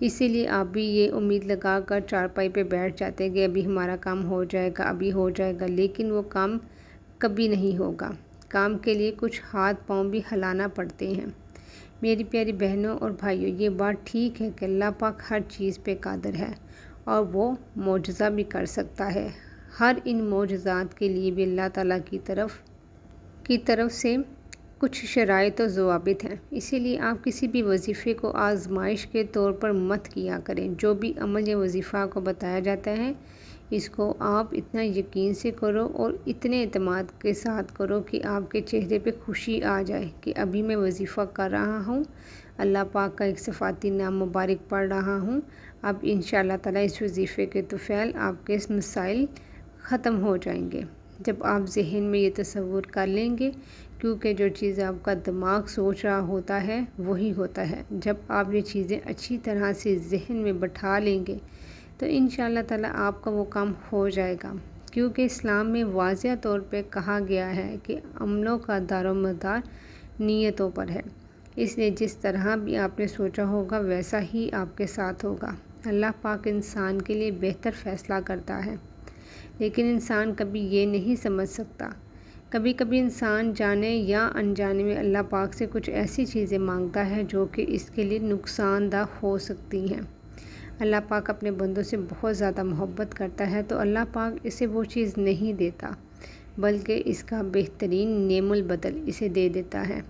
اسی لیے آپ بھی یہ امید لگا کر چارپائی پہ بیٹھ جاتے ہیں کہ ابھی ہمارا کام ہو جائے گا، ابھی ہو جائے گا، لیکن وہ کام کبھی نہیں ہوگا۔ کام کے لیے کچھ ہاتھ پاؤں بھی ہلانا پڑتے ہیں۔ میری پیاری بہنوں اور بھائیوں، یہ بات ٹھیک ہے کہ اللہ پاک ہر چیز پہ قادر ہے اور وہ معجزہ بھی کر سکتا ہے۔ ہر ان معجزات کے لیے بھی اللہ تعالیٰ کی طرف سے کچھ شرائط و ضوابط ہیں۔ اسی لیے آپ کسی بھی وظیفے کو آزمائش کے طور پر مت کیا کریں۔ جو بھی عمل یا وظیفہ آپ کو بتایا جاتا ہے، اس کو آپ اتنا یقین سے کرو اور اتنے اعتماد کے ساتھ کرو کہ آپ کے چہرے پہ خوشی آ جائے کہ ابھی میں وظیفہ کر رہا ہوں، اللہ پاک کا ایک صفاتی نام مبارک پڑھ رہا ہوں۔ اب انشاءاللہ تعالیٰ اس وظیفے کے طفیل آپ کے مسائل ختم ہو جائیں گے۔ جب آپ ذہن میں یہ تصور کر لیں گے، کیونکہ جو چیز آپ کا دماغ سوچ رہا ہوتا ہے وہی ہوتا ہے۔ جب آپ یہ چیزیں اچھی طرح سے ذہن میں بٹھا لیں گے تو انشاءاللہ تعالیٰ آپ کا وہ کام ہو جائے گا، کیونکہ اسلام میں واضح طور پہ کہا گیا ہے کہ عملوں کا دار و مدار نیتوں پر ہے۔ اس لیے جس طرح بھی آپ نے سوچا ہوگا ویسا ہی آپ کے ساتھ ہوگا۔ اللہ پاک انسان کے لیے بہتر فیصلہ کرتا ہے، لیکن انسان کبھی یہ نہیں سمجھ سکتا۔ کبھی کبھی انسان جانے یا انجانے میں اللہ پاک سے کچھ ایسی چیزیں مانگتا ہے جو کہ اس کے لیے نقصان دہ ہو سکتی ہیں۔ اللہ پاک اپنے بندوں سے بہت زیادہ محبت کرتا ہے تو اللہ پاک اسے وہ چیز نہیں دیتا، بلکہ اس کا بہترین نعم البدل اسے دے دیتا ہے۔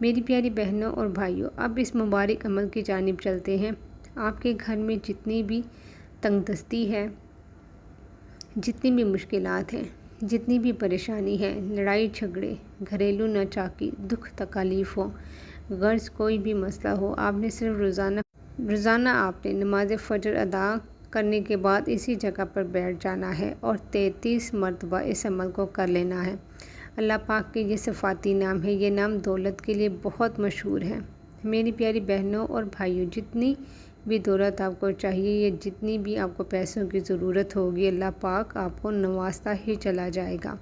میری پیاری بہنوں اور بھائیوں، اب اس مبارک عمل کی جانب چلتے ہیں۔ آپ کے گھر میں جتنی بھی تنگ دستی ہے، جتنی بھی مشکلات ہیں، جتنی بھی پریشانی ہے، لڑائی جھگڑے، گھریلو ناچاکی، دکھ تکالیف ہو، غرض کوئی بھی مسئلہ ہو، آپ نے صرف روزانہ آپ نے نماز فجر ادا کرنے کے بعد اسی جگہ پر بیٹھ جانا ہے اور 33 مرتبہ اس عمل کو کر لینا ہے۔ اللہ پاک کے یہ صفاتی نام ہے، یہ نام دولت کے لیے بہت مشہور ہے۔ میری پیاری بہنوں اور بھائیوں، جتنی بھی دولت آپ کو چاہیے یا جتنی بھی آپ کو پیسوں کی ضرورت ہوگی، اللہ پاک آپ کو نوازتا ہی چلا جائے گا۔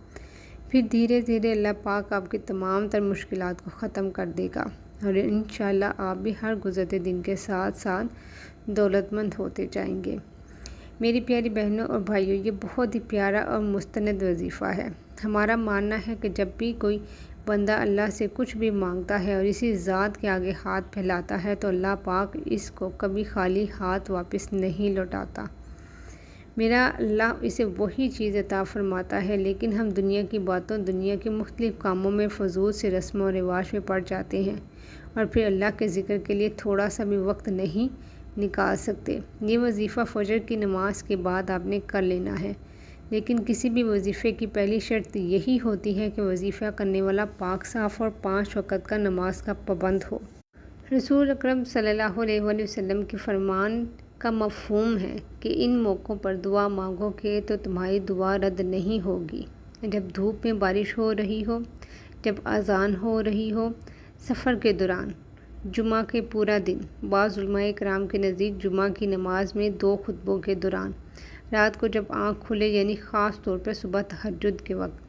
پھر دھیرے دھیرے اللہ پاک آپ کی تمام تر مشکلات کو ختم کر دے گا اور انشاءاللہ آپ بھی ہر گزرتے دن کے ساتھ ساتھ دولت مند ہوتے جائیں گے۔ میری پیاری بہنوں اور بھائیوں، یہ بہت ہی پیارا اور مستند وظیفہ ہے۔ ہمارا ماننا ہے کہ جب بھی کوئی بندہ اللہ سے کچھ بھی مانگتا ہے اور اسی ذات کے آگے ہاتھ پھیلاتا ہے تو اللہ پاک اس کو کبھی خالی ہاتھ واپس نہیں لوٹاتا۔ میرا اللہ اسے وہی چیز عطا فرماتا ہے، لیکن ہم دنیا کی باتوں، دنیا کے مختلف کاموں میں فضول سے رسم و رواج میں پڑ جاتے ہیں اور پھر اللہ کے ذکر کے لیے تھوڑا سا بھی وقت نہیں نکال سکتے۔ یہ وظیفہ فجر کی نماز کے بعد آپ نے کر لینا ہے، لیکن کسی بھی وظیفے کی پہلی شرط یہی ہوتی ہے کہ وظیفہ کرنے والا پاک صاف اور 5 وقت کا نماز کا پابند ہو۔ رسول اکرم صلی اللہ علیہ وآلہ وسلم کے فرمان کا مفہوم ہے کہ ان موقعوں پر دعا مانگو گے تو تمہاری دعا رد نہیں ہوگی۔ جب دھوپ میں بارش ہو رہی ہو، جب اذان ہو رہی ہو، سفر کے دوران، جمعہ کے پورا دن، بعض علماء کرام کے نزدیک جمعہ کی نماز میں 2 خطبوں کے دوران، رات کو جب آنکھ کھلے یعنی خاص طور پر صبح تہجد کے وقت،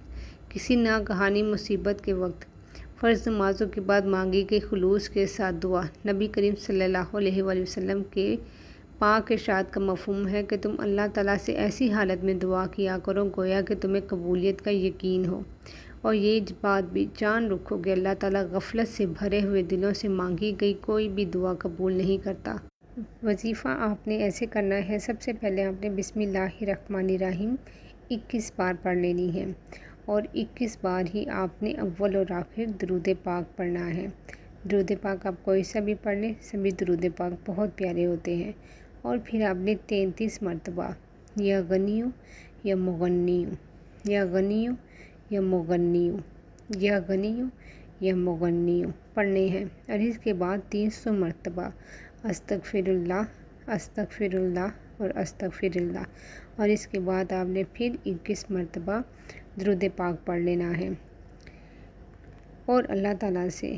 کسی ناگہانی مصیبت کے وقت، فرض نمازوں کے بعد مانگی گئی خلوص کے ساتھ دعا۔ نبی کریم صلی اللہ علیہ وآلہ وسلم کے پاک ارشاد کا مفہوم ہے کہ تم اللہ تعالیٰ سے ایسی حالت میں دعا کیا کرو گویا کہ تمہیں قبولیت کا یقین ہو، اور یہ بات بھی جان رکھو کہ اللہ تعالیٰ غفلت سے بھرے ہوئے دلوں سے مانگی گئی کوئی بھی دعا قبول نہیں کرتا۔ وظیفہ آپ نے ایسے کرنا ہے، سب سے پہلے آپ نے بسم اللہ الرحمن الرحیم 21 بار پڑھ لینی ہے اور 21 بار ہی آپ نے اول اور آخر درود پاک پڑھنا ہے۔ درود پاک آپ کوئی سا بھی پڑھ لیں، سبھی درود پاک بہت پیارے ہوتے ہیں۔ اور پھر آپ نے 33 مرتبہ یا غنیوں یا مغنیوں، یا غنیوں یا مغنیوں، یا غنیوں یا مغنیوں پڑھنے ہیں، اور اس کے بعد 300 مرتبہ استغفر اللہ، استغفر اللہ اور استغفر اللہ، اور اس کے بعد آپ نے پھر 21 مرتبہ درود پاک پڑھ لینا ہے اور اللہ تعالیٰ سے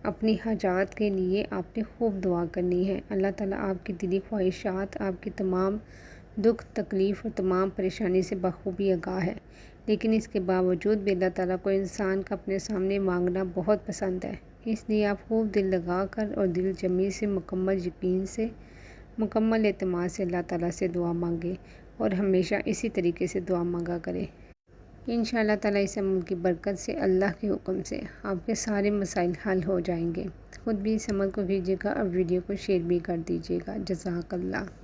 اپنی حاجات کے لیے آپ نے خوب دعا کرنی ہے۔ اللہ تعالیٰ آپ کی دلی خواہشات، آپ کی تمام دکھ تکلیف اور تمام پریشانی سے بخوبی آگاہ ہے، لیکن اس کے باوجود بھی اللہ تعالیٰ کو انسان کا اپنے سامنے مانگنا بہت پسند ہے۔ اس لیے آپ خوب دل لگا کر اور دل جمی سے، مکمل یقین سے مکمل اعتماد سے اللہ تعالیٰ سے دعا مانگے اور ہمیشہ اسی طریقے سے دعا مانگا کرے۔ انشاءاللہ تعالیٰ اس عمل کی برکت سے، اللہ کے حکم سے آپ کے سارے مسائل حل ہو جائیں گے۔ خود بھی اس عمل کو کیجیے گا اور ویڈیو کو شیئر بھی کر دیجیے گا۔ جزاک اللہ۔